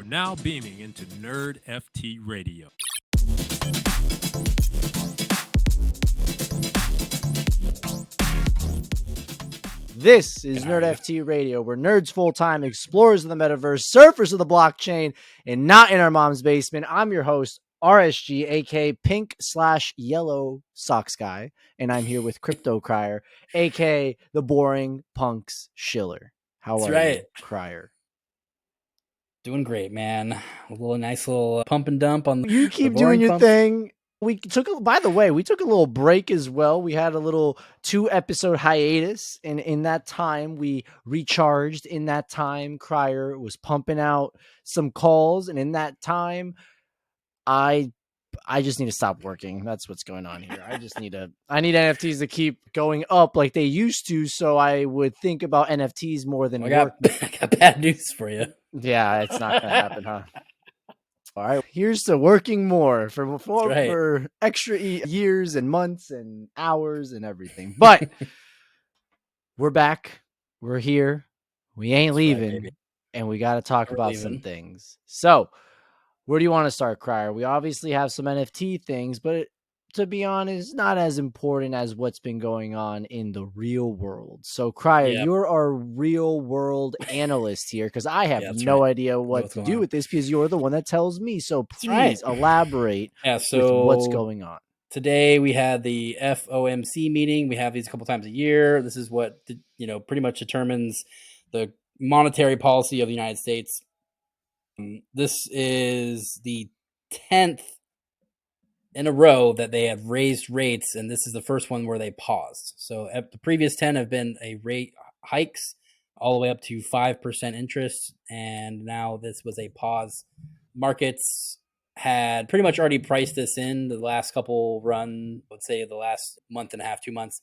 now beaming into NerdFT Radio. This is NerdFT Radio, where nerds full-time, explorers of the metaverse, surfers of the blockchain, and not in our mom's basement. I'm your host, RSG, aka Pink/Yellow Socks Guy, and I'm here with Crypto Crier, aka the boring punks Schiller. How are you, Crier? Doing great, man. A nice little pump and dump on. You keep doing your thing. By the way, we took a little break as well. We had a little 2-episode hiatus, and in that time, we recharged. In that time, Crier was pumping out some calls, and in that time, I just need to stop working. That's what's going on here. I need NFTs to keep going up like they used to, so I would think about NFTs more than work. I got bad news for you. Yeah, it's not going to happen, huh? All right, here's to working more for extra years and months and hours and everything. But we're back. We're here. We ain't leaving. And we got to talk about some things. So where do you want to start, Crier? We obviously have some NFT things, but to be honest, not as important as what's been going on in the real world. So, Crier, you're our real world analyst here, because I have no idea what to do with this, because you're the one that tells me. So please elaborate with what's going on. Today we had the FOMC meeting. We have these a couple times a year. This is what pretty much determines the monetary policy of the United States. This is the 10th in a row that they have raised rates, and this is the first one where they paused. So the previous 10 have been a rate hikes all the way up to 5% interest, and now this was a pause. Markets had pretty much already priced this in. The last couple let's say the last month and a half, 2 months,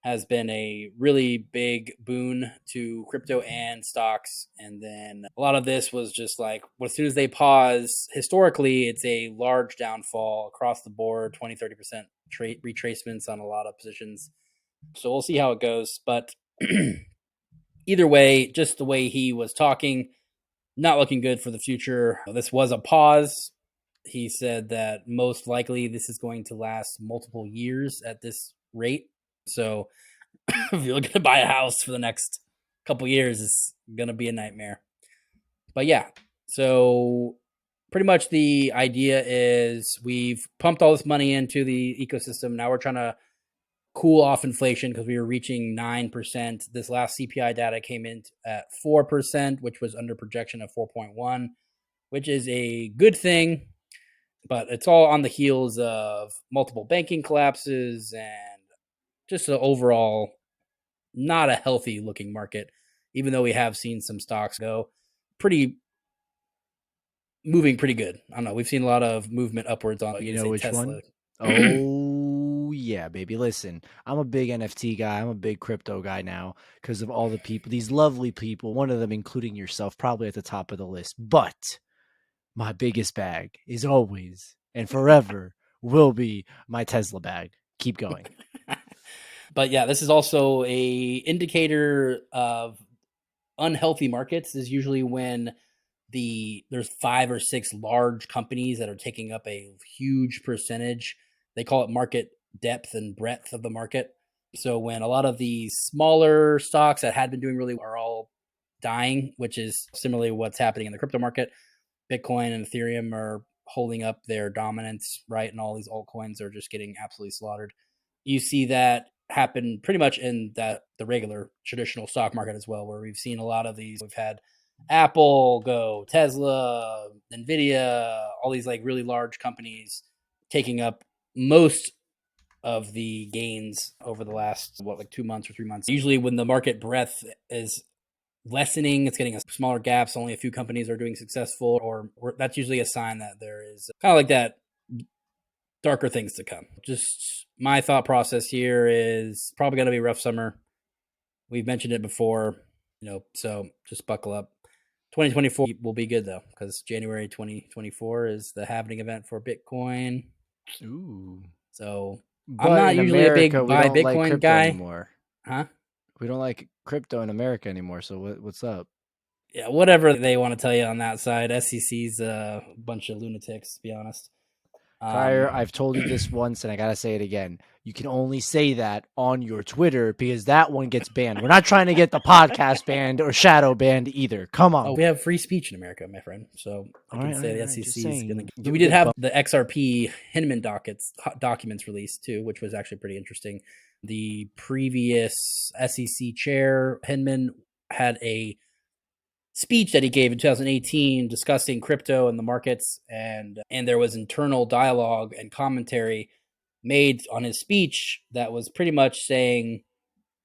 has been a really big boon to crypto and stocks. And then a lot of this was just like, well, as soon as they pause, historically, it's a large downfall across the board, 20-30% retracements on a lot of positions. So we'll see how it goes. But either way, just the way he was talking, not looking good for the future. This was a pause. He said that most likely this is going to last multiple years at this rate. So if you're looking to buy a house for the next couple years, it's going to be a nightmare. But yeah, so pretty much the idea is we've pumped all this money into the ecosystem. Now we're trying to cool off inflation because we were reaching 9%. This last CPI data came in at 4%, which was under projection of 4.1, which is a good thing. But it's all on the heels of multiple banking collapses and just an overall not a healthy looking market, even though we have seen some stocks go moving pretty good. I don't know. We've seen a lot of movement upwards on, which Tesla. One? Oh, yeah, baby. Listen, I'm a big NFT guy. I'm a big crypto guy now because of all the people, these lovely people, one of them including yourself, probably at the top of the list. But my biggest bag is always and forever will be my Tesla bag. Keep going. But yeah, this is also a indicator of unhealthy markets. Is usually when there's 5 or 6 large companies that are taking up a huge percentage. They call it market depth and breadth of the market. So when a lot of these smaller stocks that had been doing really well are all dying, which is similarly what's happening in the crypto market. Bitcoin and Ethereum are holding up their dominance, right? And all these altcoins are just getting absolutely slaughtered. You see that happen pretty much in the regular traditional stock market as well, where we've seen a lot of these. We've had Apple go, Tesla, Nvidia, all these like really large companies taking up most of the gains over the last 2 months or 3 months. Usually when the market breadth is lessening, it's getting smaller gaps, only a few companies are doing successful, or that's usually a sign that there is kind of like that darker things to come. Just my thought process here is probably going to be a rough summer. We've mentioned it before, so just buckle up. 2024 will be good though, because January 2024 is the halving event for Bitcoin. Ooh. So but I'm not usually America, a big buy Bitcoin like guy anymore. Huh? We don't like crypto in America anymore. So what's up? Yeah, whatever they want to tell you on that side. SEC's a bunch of lunatics, to be honest. Crier, I've told you this once, and I gotta say it again. You can only say that on your Twitter because that one gets banned. We're not trying to get the podcast banned or shadow banned either. Come on. Oh, we have free speech in America, my friend. So I can say the SEC is going to. Get, We did have the XRP Hinman documents released too, which was actually pretty interesting. The previous SEC chair Hinman had a speech that he gave in 2018 discussing crypto and the markets, and there was internal dialogue and commentary made on his speech that was pretty much saying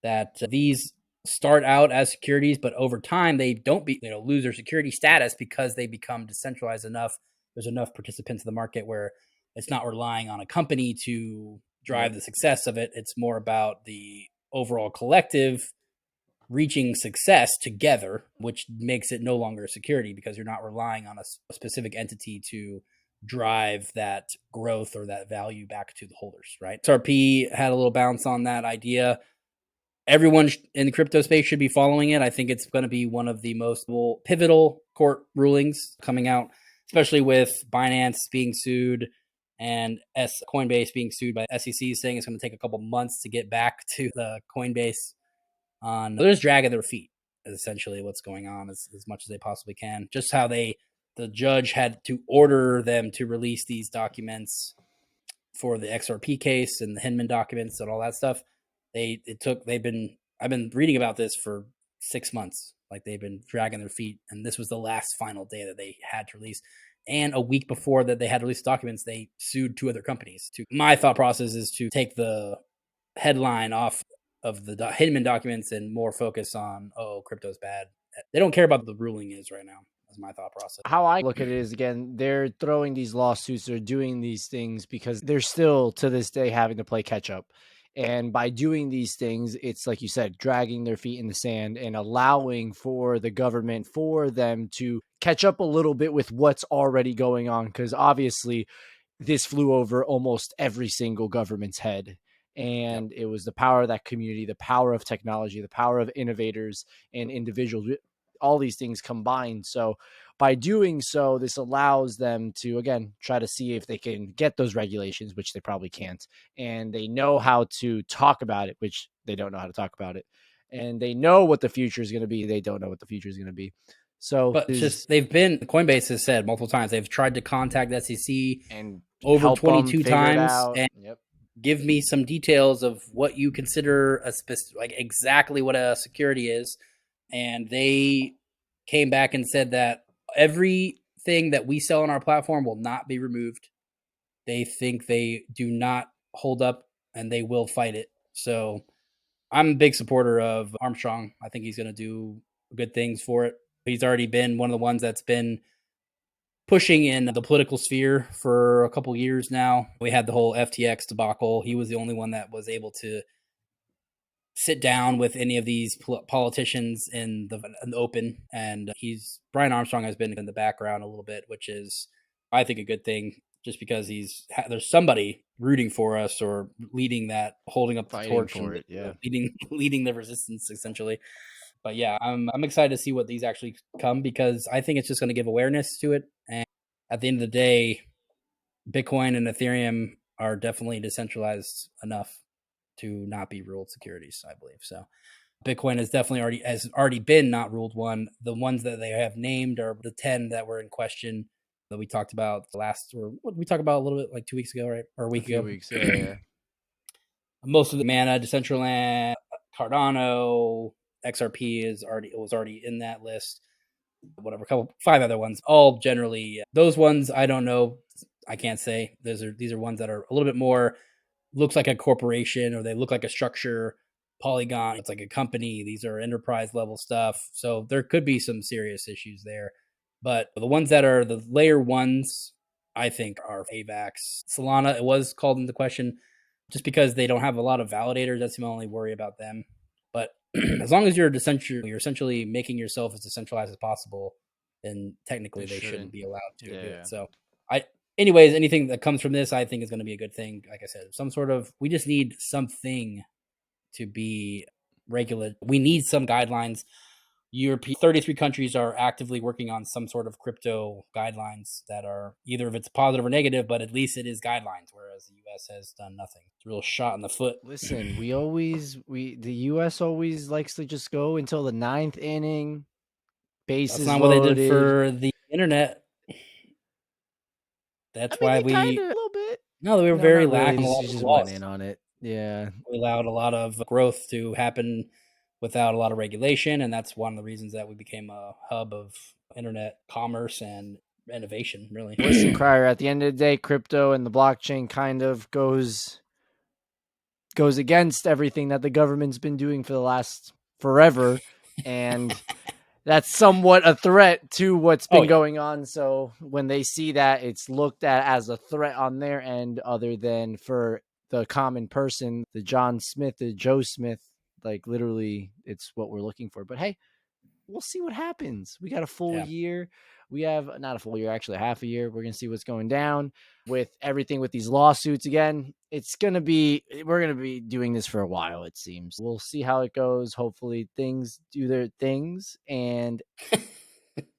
that these start out as securities, but over time they don't lose their security status because they become decentralized enough. There's enough participants in the market where it's not relying on a company to drive the success of it. It's more about the overall collective reaching success together, which makes it no longer a security because you're not relying on a specific entity to drive that growth or that value back to the holders, right? XRP had a little bounce on that idea. Everyone in the crypto space should be following it. I think it's going to be one of the most pivotal court rulings coming out, especially with Binance being sued and Coinbase being sued by SEC, saying it's going to take a couple months to get back to the Coinbase. They're just dragging their feet is essentially what's going on as much as they possibly can. Just how the judge had to order them to release these documents for the XRP case and the Hinman documents and all that stuff. I've been reading about this for 6 months. Like they've been dragging their feet, and this was the last final day that they had to release. And a week before that they had to release documents, they sued 2 other companies. My thought process is to take the headline off of the Hinman documents and more focus on, crypto's bad. They don't care about what the ruling is right now. That's my thought process. How I look at it is, again, they're throwing these lawsuits, they're doing these things because they're still to this day having to play catch up. And by doing these things, it's like you said, dragging their feet in the sand and allowing for the government, for them to catch up a little bit with what's already going on. Because obviously this flew over almost every single government's head. And It was the power of that community, the power of technology, the power of innovators and individuals, all these things combined. So by doing so, this allows them to, again, try to see if they can get those regulations, which they probably can't. And they know how to talk about it, which they don't know how to talk about it. And they know what the future is going to be. They don't know what the future is going to be. So, but Coinbase has said multiple times, they've tried to contact the SEC and over 22 times and yep. Give me some details of what you consider exactly what a security is. And they came back and said that everything that we sell on our platform will not be removed. They think they do not hold up and they will fight it. So I'm a big supporter of Armstrong. I think he's going to do good things for it. He's already been one of the ones that's been pushing in the political sphere for a couple years now. We had the whole FTX debacle. He was the only one that was able to sit down with any of these politicians in the open. And Brian Armstrong has been in the background a little bit, which is, I think, a good thing, just because there's somebody rooting for us or leading that, holding up the torch, and leading the resistance, essentially. But yeah, I'm excited to see what these actually come, because I think it's just going to give awareness to it. And at the end of the day, Bitcoin and Ethereum are definitely decentralized enough to not be ruled securities, I believe. So Bitcoin has definitely already been not ruled one. The ones that they have named are the 10 that were in question that we talked about what did we talk about a little bit like 2 weeks ago, right? Or a week ago. Yeah. Most of the Mana, Decentraland, Cardano, XRP was already in that list. Whatever, 5 other ones, all generally those ones. I don't know. I can't say. These are ones that are a little bit more looks like a corporation, or they look like a structure. Polygon, it's like a company. These are enterprise level stuff. So there could be some serious issues there. But the ones that are the layer ones, I think, are AVAX. Solana, it was called into question just because they don't have a lot of validators. That's the only worry about them. But as long as you're essentially making yourself as decentralized as possible, then technically they shouldn't be allowed to do it. So anyways, anything that comes from this, I think, is going to be a good thing. Like I said, we just need something to be regular. We need some guidelines. European 33 countries are actively working on some sort of crypto guidelines that are either if it's positive or negative, but at least it is guidelines, whereas the US has done nothing. It's a real shot in the foot. Listen, the US always likes to just go until the 9th inning, bases That's not what loaded. they did for the internet. That's why they kind of a little bit. No, we were very lax on a lot of just laws. went in on it. Yeah. We allowed a lot of growth to happen without a lot of regulation, and that's one of the reasons that we became a hub of internet commerce and innovation, really. Listen, Crier, at the end of the day, crypto and the blockchain kind of goes against everything that the government's been doing for the last forever, and that's somewhat a threat to what's been going on. So when they see that, it's looked at as a threat on their end, other than for the common person, the John Smith, the Joe Smith, like literally it's what we're looking for. But hey, we'll see what happens. We got a full year. We have not a full year, actually half a year. We're going to see what's going down with everything with these lawsuits. Again, we're going to be doing this for a while, it seems. We'll see how it goes. Hopefully things do their things and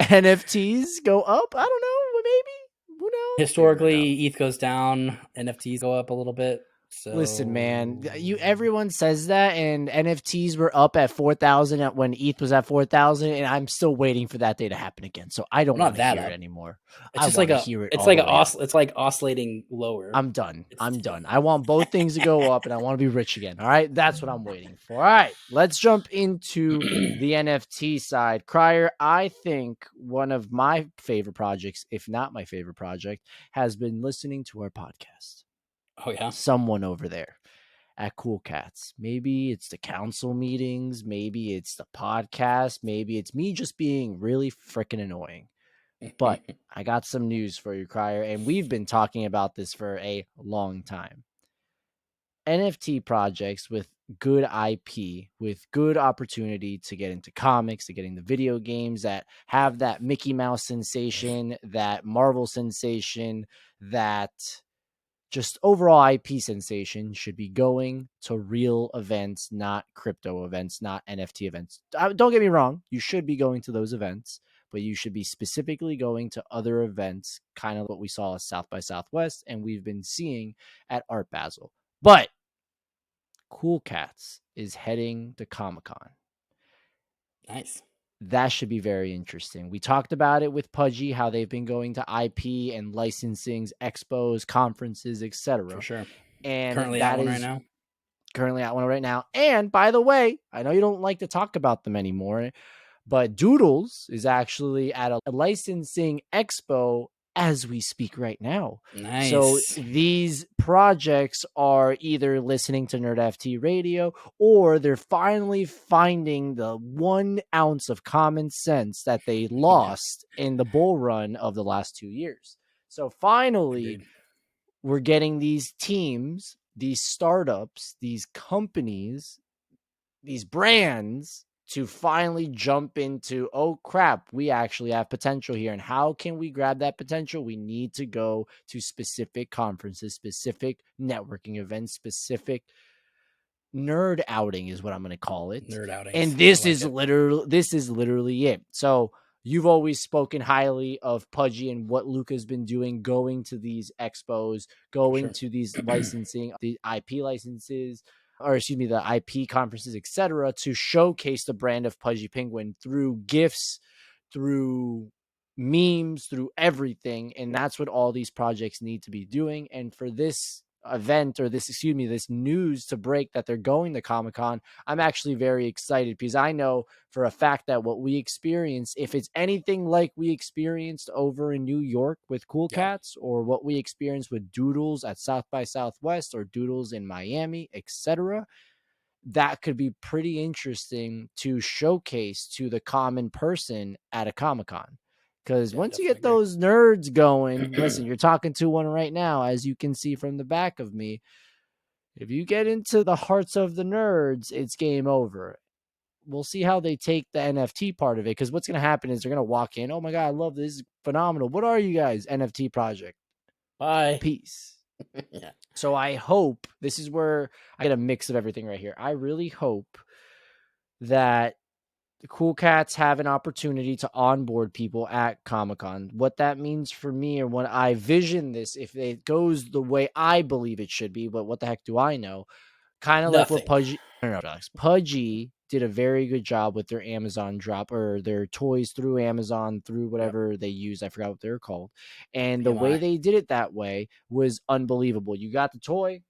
NFTs go up. I don't know. Maybe. Who knows? Historically, ETH goes down. NFTs go up a little bit. So listen, man, everyone says that, and NFTs were up at 4,000 when ETH was at 4,000, and I'm still waiting for that day to happen again. So I don't want to hear it anymore. It's just like it's like oscillating lower. I'm done. I want both things to go up, and I want to be rich again. All right, that's what I'm waiting for. All right, let's jump into the NFT side. Crier, I think one of my favorite projects, if not my favorite project, has been listening to our podcast. Oh, yeah? Someone over there at Cool Cats. Maybe it's the council meetings. Maybe it's the podcast. Maybe it's me just being really freaking annoying. But I got some news for you, Crier, and we've been talking about this for a long time. NFT projects with good IP, with good opportunity to get into comics, to get into video games that have that Mickey Mouse sensation, that Marvel sensation, that just overall IP sensation should be going to real events, not crypto events, not NFT events. Don't get me wrong. You should be going to those events, but you should be specifically going to other events, kind of what we saw at South by Southwest and we've been seeing at Art Basel. But Cool Cats is heading to Comic-Con. Nice. That should be very interesting. We talked about it with Pudgy, how they've been going to IP and licensings, expos, conferences, etc. For sure. And currently at one right now. And by the way, I know you don't like to talk about them anymore, but Doodles is actually at a licensing expo as we speak right now. Nice. So these projects are either listening to NerdFT Radio or they're finally finding the 1 ounce of common sense that they lost in the bull run of the last 2 years. So finally, we're getting these teams, these startups, these companies, these brands to finally jump into, oh crap, we actually have potential here. And how can we grab that potential? We need to go to specific conferences, specific networking events, specific nerd outing is what I'm going to call it. Nerd outing. And this is literally it. So you've always spoken highly of Pudgy and what Luca's been doing, going to these expos, going to these licensing, the IP licenses, or excuse me, the IP conferences, etc., to showcase the brand of Pudgy Penguin through gifts, through memes, through everything. And that's what all these projects need to be doing. And for this event or this news to break that they're going to Comic-Con, I'm actually very excited because I know for a fact that what we experience, if it's anything like we experienced over in New York with Cool Cats or what we experienced with Doodles at South by Southwest or Doodles in Miami, etc., that could be pretty interesting to showcase to the common person at a Comic-Con. Because once you get those nerds going, listen, you're talking to one right now, as you can see from the back of me. If you get into the hearts of the nerds, it's game over. We'll see how they take the NFT part of it. Because what's going to happen is they're going to walk in. Oh my God, I love this. This is phenomenal. What are you guys? NFT project. Bye. Peace. So I hope, this is where I get a mix of everything right here. I really hope that the Cool Cats have an opportunity to onboard people at Comic-Con. What that means for me, or when I vision this, if it goes the way I believe it should be, but what the heck do I know? Kind of like what Pudgy, Pudgy did a very good job with their Amazon drop, or their toys through Amazon, through whatever they use. I forgot what they're called. And the way they did it that way was unbelievable. You got the toy,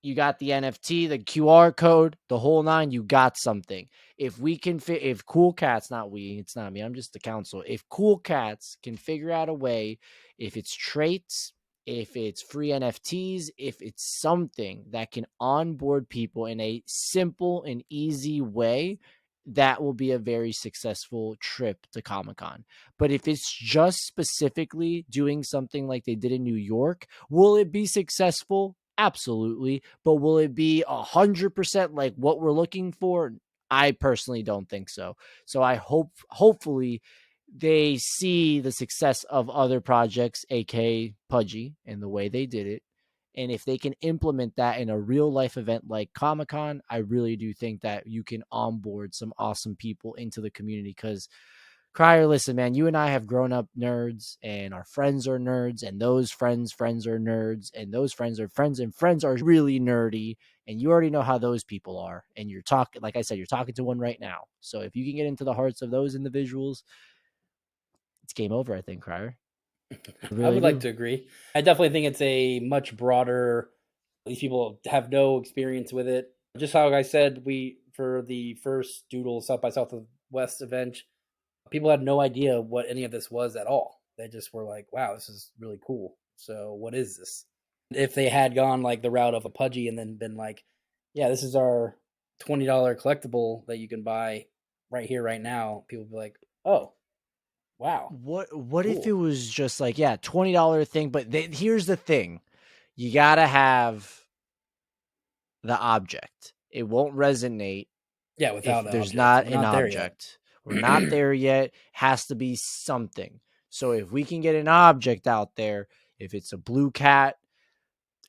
you got the NFT, the QR code, the whole nine, you got something. If we can fit, if Cool Cats, not we, it's not me, I'm just the council. If Cool Cats can figure out a way, if it's traits, if it's free NFTs, if it's something that can onboard people in a simple and easy way, that will be a very successful trip to Comic-Con. But if it's just specifically doing something like they did in New York, will it be successful? Absolutely. But will it be 100% like what we're looking for? I personally don't think so. So I hopefully they see the success of other projects, aka Pudgy, and the way they did it. And if they can implement that in a real life event like Comic-Con, I really do think that you can onboard some awesome people into the community. Because Crier, listen, man, you and I have grown up nerds, and our friends are nerds, and those friends are nerds, and those friends are friends, and friends are really nerdy. And you already know how those people are. And you're talking, like I said, you're talking to one right now. So if you can get into the hearts of those individuals, it's game over, I think, Crier. I would like to agree. I definitely think it's a much broader, these people have no experience with it. Just how I said, for the first Doodles South by Southwest event, people had no idea what any of this was at all. They just were like, wow, this is really cool. So what is this? If they had gone like the route of a Pudgy and then been like, yeah, this is our $20 collectible that you can buy right here, right now, people would be like, oh, wow. What cool. If it was just like, yeah, $20 thing, but here's the thing. You got to have the object. It won't resonate without if there's not an object. We're not there yet. Has to be something. So if we can get an object out there, if it's a blue cat,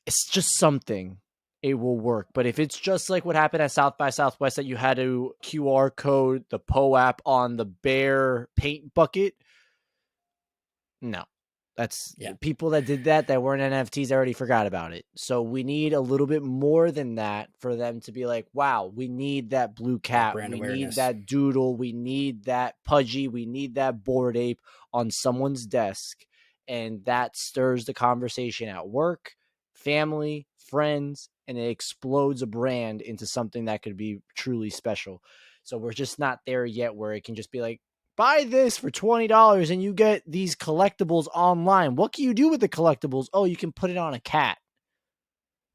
it's just something, it will work. But if it's just like what happened at South by Southwest, that you had to QR code the Poe app on the bear paint bucket, no. That's people that did that weren't NFTs already forgot about it. So we need a little bit more than that for them to be like, wow, we need that blue cat. We need that doodle. We need that Pudgy. We need that Bored Ape on someone's desk. And that stirs the conversation at work, family, friends, and it explodes a brand into something that could be truly special. So we're just not there yet where it can just be like, buy this for $20 and you get these collectibles online. What can you do with the collectibles? Oh, you can put it on a cat.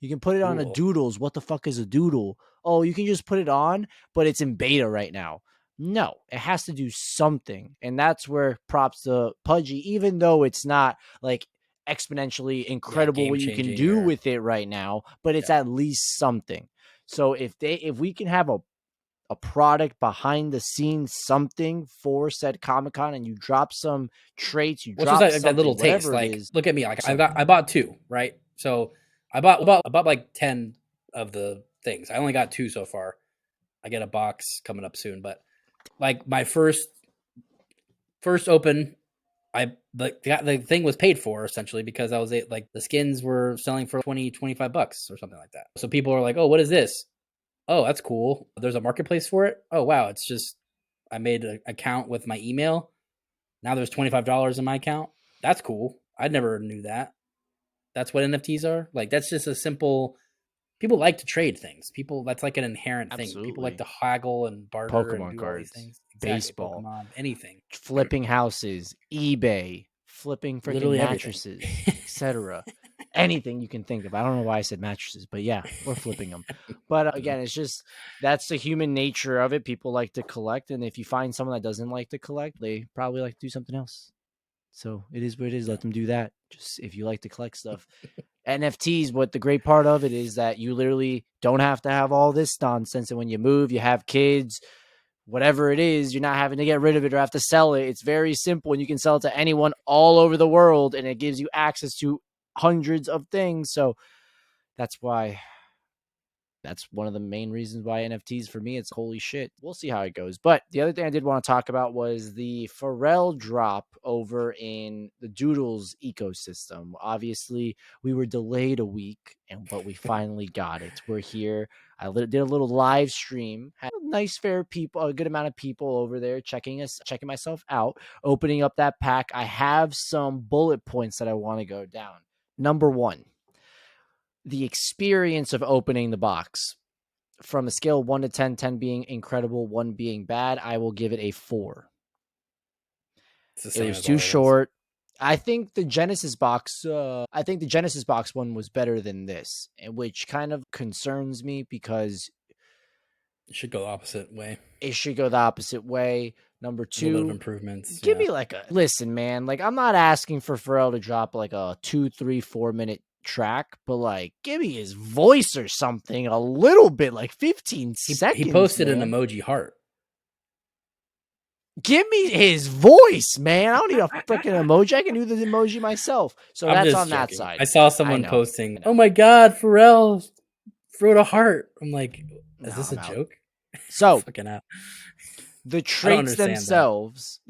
You can put it on a Doodles. What the fuck is a doodle? Oh, you can just put it on, but it's in beta right now. No, it has to do something. And that's where props to Pudgy, even though it's not like exponentially incredible what you can do with it right now, but it's at least something. So if we can have a product behind the scenes, something for said Comic-Con, and you drop some traits, you drop something, that little taste. Like, look at me, like I bought 2, right? So I bought like 10 of the things. I only got 2 so far. I get a box coming up soon, but like my first open, the thing was paid for essentially because I was like the skins were selling for $20-$25 or something like that. So people are like, oh, what is this? Oh, that's cool. There's a marketplace for it. Oh, wow. It's just, I made an account with my email. Now there's $25 in my account. That's cool. I never knew that. That's what NFTs are. Like, that's just a simple, people like to trade things. That's like an inherent thing. People like to haggle and barter Pokemon and do cards, all these things. Exactly. Baseball, Pokemon, anything. Flipping houses, eBay, flipping freaking mattresses, etc. Anything you can think of. I don't know why I said mattresses, but yeah, we're flipping them. But again, it's just, that's the human nature of it. People like to collect. And if you find someone that doesn't like to collect, they probably like to do something else. So it is what it is. Let them do that. Just if you like to collect stuff. NFTs, what the great part of it is that you literally don't have to have all this nonsense. And when you move, you have kids, whatever it is, you're not having to get rid of it or have to sell it. It's very simple, and you can sell it to anyone all over the world, and it gives you access to hundreds of things. So that's why That's one of the main reasons why NFTs for me, it's holy shit. We'll see how it goes. But the other thing I did want to talk about was the Pharrell drop over in the Doodles ecosystem. Obviously, we were delayed a week, but we finally got it. We're here. I did a little live stream. Had a nice, fair people, a good amount of people over there checking myself out, opening up that pack. I have some bullet points that I want to go down. Number one, the experience of opening the box. From a scale of 1 to 10, 10 being incredible, 1 being bad, I will give it a 4. It was too short. I think the Genesis box one was better than this, which kind of concerns me because it should go the opposite way. Number 2, a little bit of improvements. Give me listen, man. Like, I'm not asking for Pharrell to drop like a 2, 3, 4 minute track, but like, give me his voice or something a little bit, like 15 seconds. He posted an emoji heart. Give me his voice, man. I don't need a freaking emoji. I can do the emoji myself. So that's on that side. I saw someone posting, "Oh my God, Pharrell wrote a heart." I'm like, is this a joke? So fucking out. The traits themselves,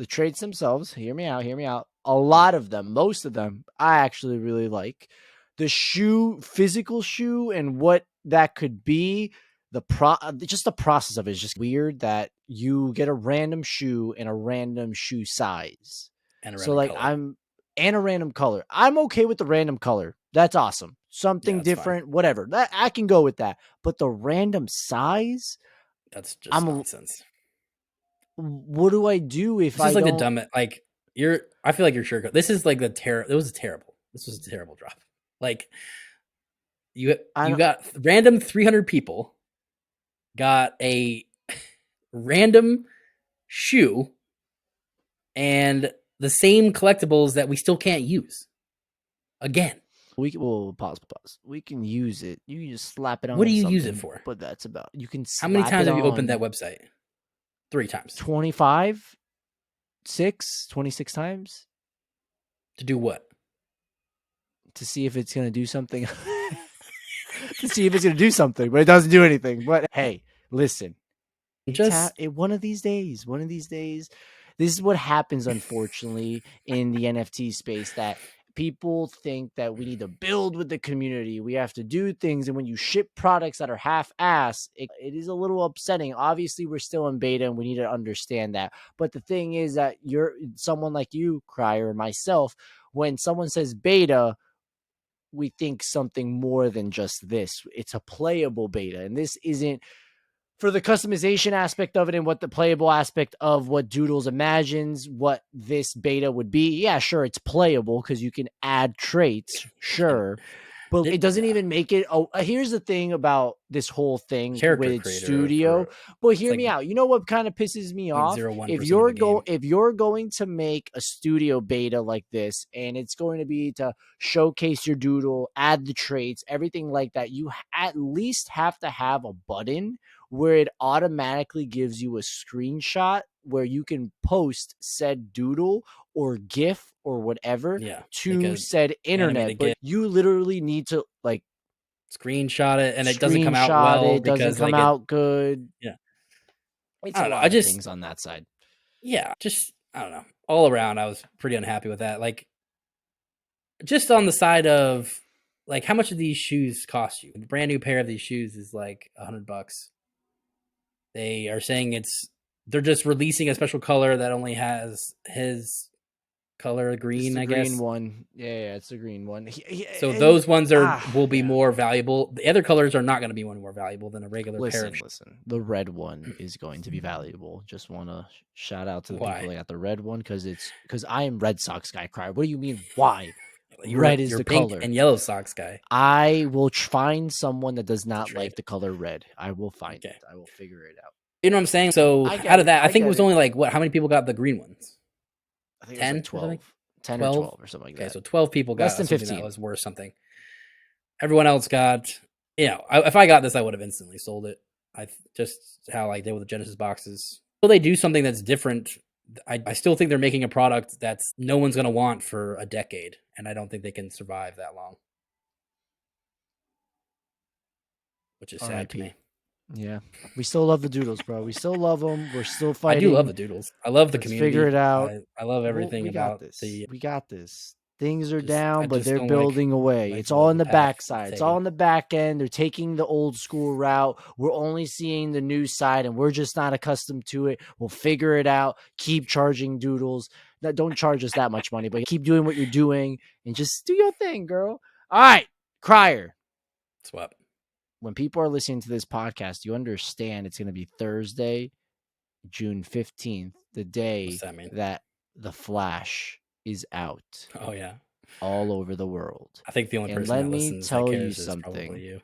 hear me out. A lot of them, most of them, I actually really like. The physical shoe and what that could be, just the process of it is just weird that you get a random shoe in a random shoe size. And a random color. I'm okay with the random color. That's awesome. Something different, whatever. That I can go with that. But the random size, that's just nonsense. What do I do if I don't? The dumb, like I feel like you're sure. This is like this was a terrible drop. Like you got random 300 people got a random shoe and the same collectibles that we still can't use again. Pause. We can use it. You can just slap it on. What do you use it for? But that's about. You can. How many times have you opened that website? 3 times. 26 times. To do what? To see if it's going to do something. But it doesn't do anything. But hey, listen. One of these days, this is what happens, unfortunately, in the NFT space, that people think that we need to build with the community. We have to do things. And when you ship products that are half-ass, it is a little upsetting. Obviously, we're still in beta and we need to understand that. But the thing is that you're someone like you, Cryer, and myself, when someone says beta, we think something more than just this. It's a playable beta. And this isn't for the customization aspect of it and what the playable aspect of what Doodles imagines what this beta would be. Yeah, sure, it's playable because you can add traits, sure. But it doesn't even make it. Here's the thing about this whole thing with Studio. But hear me out. You know what kind of pisses me off? If you're going to make a Studio beta like this, and it's going to be to showcase your Doodle, add the traits, everything like that, you at least have to have a button where it automatically gives you a screenshot where you can post said Doodle or GIF or whatever to said internet. But you literally need to like screenshot it, and it doesn't come out well. It doesn't come out good. Yeah, it's a lot of things on that side. Yeah, I don't know. All around, I was pretty unhappy with that. Like, just on the side of like, how much do these shoes cost you? A brand new pair of these shoes is like $100. They are saying they're just releasing a special color that only has his color green, I guess. Green one. Yeah, it's the green one. So those ones will be more valuable. The other colors are not going to be more valuable than a regular pair of shoes. Listen, the red one is going to be valuable. Just want to shout out to the people that got the red one because I am Red Sox guy. Cry. What do you mean? Why? Red is the pink color. And yellow Sox guy. I will find someone that does not like the color red. I will find it. I will figure it out. You know what I'm saying? So out of that, I think it was only like how many people got the green ones? I think 10? It was like 12. 10 or 12 or something like that. Okay, so 12 people got less than 15. That was worth something. Everyone else got, if I got this, I would have instantly sold it. Just how I did with the Genesis boxes. Will they do something that's different? I still think they're making a product that's no one's going to want for a decade, and I don't think they can survive that long. which is sad to me. Yeah, we still love the Doodles, bro. We still love them. We're still fighting. I do love the Doodles. I love the Let's community. Figure it out. I love everything about this. the. We got this. Things are down, but they're don't building away. like It's the all in the path backside. it's It's all in the back end. They're taking the old school route. We're only seeing the new side, and we're just not accustomed to it. We'll figure it out. Keep charging Doodles. Don't charge us that much money, but keep doing what you're doing and just do your thing, girl. All right, Crier. Swap. When people are listening to this podcast, you understand it's going to be Thursday, June 15th, the day that The Flash is out. Oh, yeah. All over the world. I think the only person that listens that cares is probably you.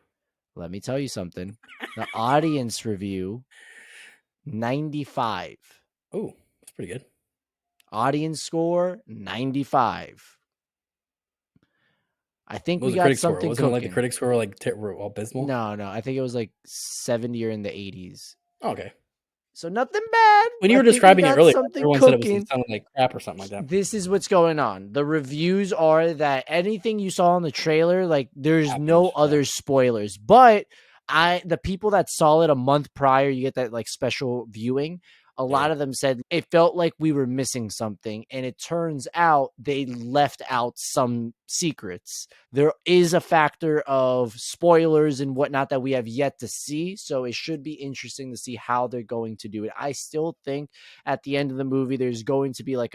Let me tell you something. The audience review, 95. Oh, that's pretty good. Audience score, 95. I think we got something cooking. Wasn't it like the critic score like abysmal? No. I think it was like 70 or in the 80s. Oh, okay. So nothing bad. When you were describing it earlier, everyone said it sounded like crap or something like that. This is what's going on. The reviews are that anything you saw in the trailer, like there's no other spoilers. But the people that saw it a month prior, you get that like special viewing. A lot of them said it felt like we were missing something. And it turns out they left out some secrets. There is a factor of spoilers and whatnot that we have yet to see. So it should be interesting to see how they're going to do it. I still think at the end of the movie, there's going to be like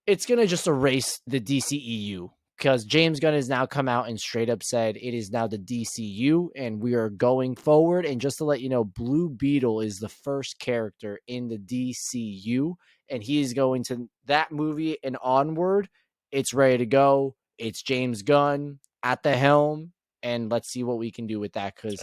it's going to just erase the DCEU. Because James Gunn has now come out and straight up said it is now the DCU and we are going forward. And just to let you know, Blue Beetle is the first character in the DCU and he is going to that movie and onward. It's ready to go. It's James Gunn at the helm and let's see what we can do with that. Because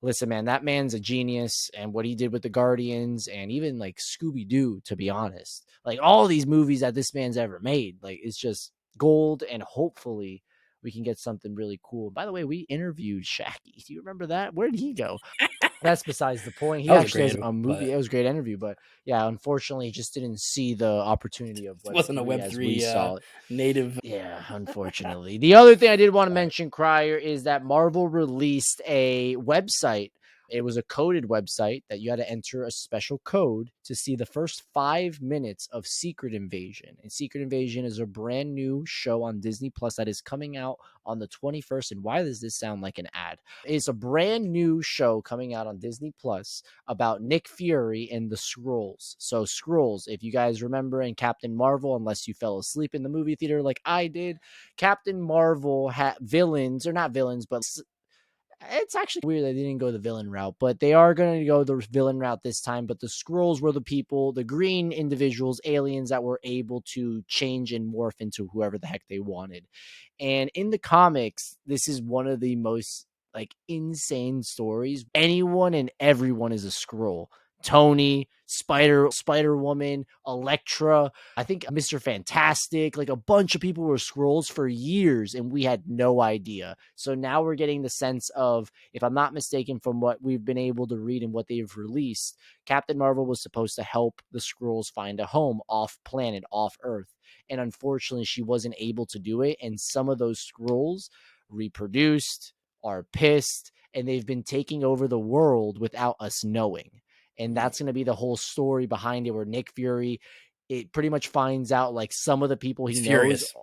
listen, man, that man's a genius and what he did with the Guardians and even like Scooby-Doo, to be honest, like all these movies that this man's ever made, like it's just gold, and hopefully we can get something really cool. By the way, we interviewed Shaggy. Do you remember that? Where did he go? That's besides the point. He actually has a movie. It was a great interview, but yeah, unfortunately, he just didn't see the opportunity of Web3. It wasn't a Web3 native. Yeah, unfortunately. The other thing I did want to mention, Crier, is that Marvel released a website. It was a coded website that you had to enter a special code to see the first 5 minutes of Secret Invasion. And Secret Invasion is a brand new show on Disney Plus that is coming out on the 21st. And why does this sound like an ad? It's a brand new show coming out on Disney Plus about Nick Fury and the Skrulls. So Skrulls, if you guys remember in Captain Marvel, unless you fell asleep in the movie theater like I did, Captain Marvel had villains, or not villains, but it's actually weird they didn't go the villain route, but they are going to go the villain route this time. But the Skrulls were the people, the green individuals, aliens that were able to change and morph into whoever the heck they wanted. And in the comics, this is one of the most like insane stories. Anyone and everyone is a Skrull. Tony, Spider-Woman, Elektra, I think Mr. Fantastic, like a bunch of people were Skrulls for years and we had no idea. So now we're getting the sense of, if I'm not mistaken from what we've been able to read and what they've released, Captain Marvel was supposed to help the Skrulls find a home off planet, off Earth. And unfortunately, she wasn't able to do it. And some of those Skrulls reproduced, are pissed, and they've been taking over the world without us knowing. And that's going to be the whole story behind it, where Nick Fury, it pretty much finds out like some of the people he knows,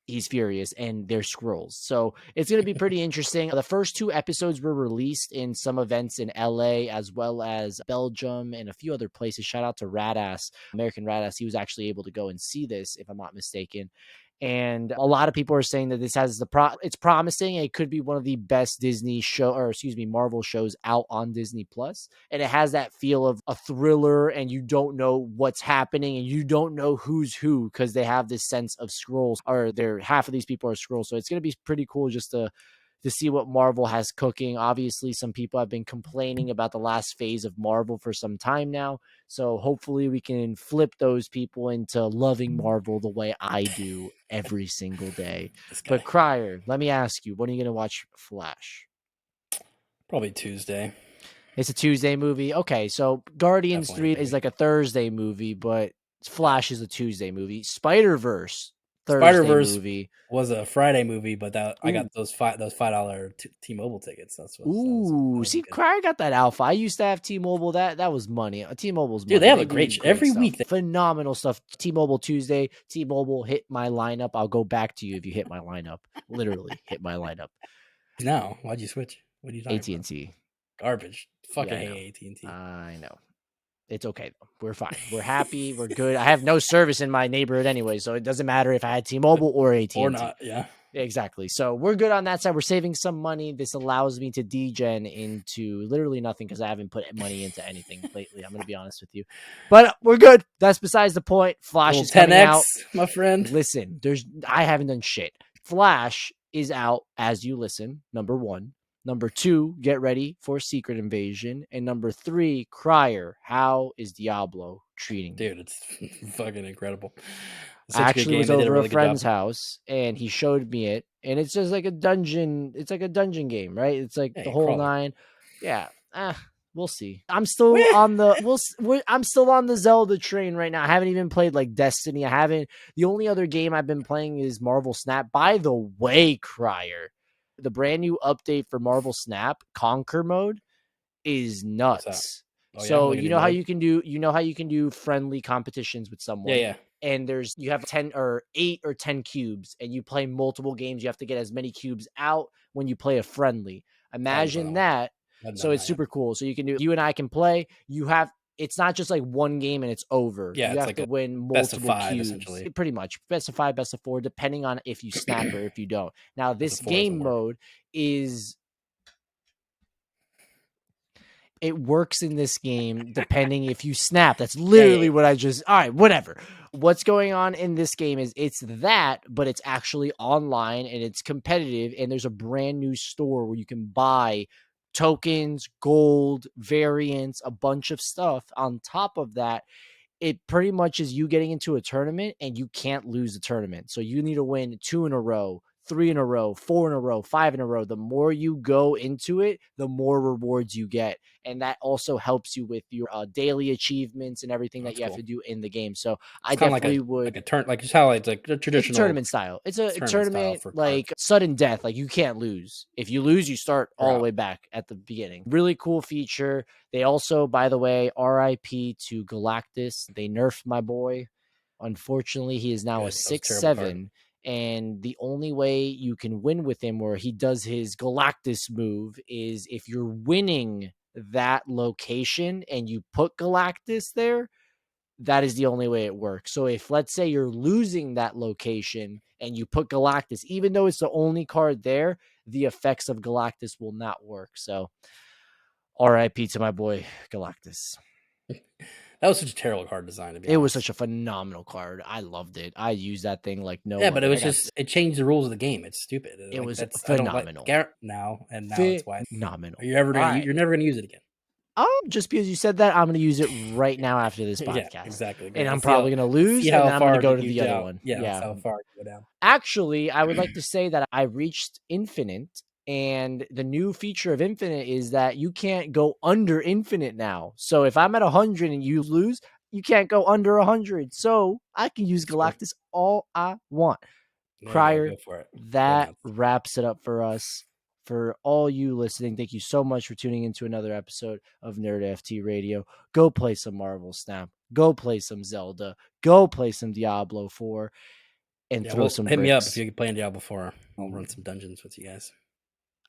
he's furious, and they're Skrulls. So it's going to be pretty interesting. The first 2 episodes were released in some events in LA as well as Belgium and a few other places. Shout out to Radass, American Radass. He was actually able to go and see this, if I'm not mistaken. And a lot of people are saying that this has it's promising. It could be one of the best Marvel shows out on Disney Plus. And it has that feel of a thriller and you don't know what's happening and you don't know who's who, because they have this sense of Skrulls, or half of these people are Skrulls. So it's going to be pretty cool just to see what Marvel has cooking. Obviously, some people have been complaining about the last phase of Marvel for some time now. So hopefully we can flip those people into loving Marvel the way I do every single day. But Crier, let me ask you, when are you going to watch Flash? Probably Tuesday. It's a Tuesday movie. Okay, so Guardians 3 is like a Thursday movie, but Flash is a Tuesday movie. Spider-Verse, Spider-Verse movie. was a Friday movie, but I got those $5 T-Mobile tickets. That was See, good. Crier got that alpha. I used to have T-Mobile. That was money. T-Mobile's money. Dude, they have a do great every stuff. week. Phenomenal stuff. T-Mobile Tuesday. T-Mobile hit my lineup. I'll go back to you if you hit my lineup. Literally hit my lineup. No, why'd you switch? What are you talking AT&T. about? Garbage. Fucking Yeah, hate AT&T. I know. It's okay though. We're fine. We're happy. We're good. I have no service in my neighborhood anyway, so it doesn't matter if I had T-Mobile or AT&T. Or not, yeah. Exactly. So we're good on that side. We're saving some money. This allows me to degen into literally nothing because I haven't put money into anything lately. I'm going to be honest with you. But we're good. That's besides the point. Flash is coming 10X, out. my friend. Listen, I haven't done shit. Flash is out as you listen, number 1. Number 2, get ready for Secret Invasion. And number 3, Crier. How is Diablo treating you? Dude, it's fucking incredible. I actually was over a friend's house and he showed me it, and it's just like a dungeon. It's like a dungeon game, right? It's like the whole nine. Yeah, we'll see. I'm still on the I'm still on the Zelda train right now. I haven't even played like Destiny. I haven't. The only other game I've been playing is Marvel Snap. By the way, Crier, the brand new update for Marvel Snap Conquer mode is nuts. So you know how you can do friendly competitions with someone. Yeah. And you have 10 or 8 or 10 cubes and you play multiple games. You have to get as many cubes out when you play a friendly. Imagine that. So it's super cool. So you and I can play. It's not just like one game and it's over. Yeah, you have to win multiple cubes. Essentially. Pretty much. Best of 5, best of 4, depending on if you snap or if you don't. Now this game mode it works in this game depending if you snap. That's literally what I just... All right, whatever. What's going on in this game is it's that, but it's actually online and it's competitive, and there's a brand new store where you can buy tokens, gold, variants, a bunch of stuff. On top of that, it pretty much is you getting into a tournament and you can't lose the tournament. So you need to win 2 in a row, 3 in a row, 4 in a row, 5 in a row. The more you go into it, the more rewards you get. And that also helps you with your daily achievements and everything that you have to do in the game. So I definitely would... like just how it's like a traditional... It's tournament style. It's a tournament like sudden death. Like you can't lose. If you lose, you start all the way back at the beginning. Really cool feature. They also, by the way, RIP to Galactus. They nerfed my boy. Unfortunately, he is now a 6/7. And the only way you can win with him where he does his Galactus move is if you're winning that location and you put Galactus there, that is the only way it works. So if, let's say, you're losing that location and you put Galactus, even though it's the only card there, the effects of Galactus will not work. So RIP to my boy Galactus. That was such a terrible card design, to be honest. It was such a phenomenal card. I loved it. I used that thing like no Yeah, but it was it changed the rules of the game. It's stupid. It was phenomenal. Now it's why. Phenomenal. You're never gonna use it again. Just because you said that, I'm going to use it right now after this podcast. Yeah, exactly. And I'm probably going to lose, and then I'm going to go to the other one. Yeah, how far you go down. Actually, I would like to say that I reached Infinite, and the new feature of Infinite is that you can't go under Infinite now. So if I'm at 100 and you lose, you can't go under 100. So I can use Galactus all I want. Crier, that wraps it up for us. For all you listening, thank you so much for tuning into another episode of NerdFT Radio. Go play some Marvel Snap. Go play some Zelda. Go play some Diablo 4. And throw some hit bricks. Me up if you're playing Diablo 4. I'll run some dungeons with you guys.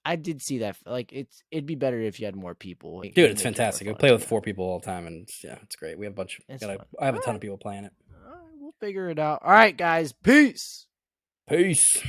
I did see that. Like, it'd be better if you had more people. Dude, it's fantastic. I play with 4 people all the time, and it's great. We have a bunch. I have a ton of people playing it. All right, we'll figure it out. All right, guys. Peace. Peace.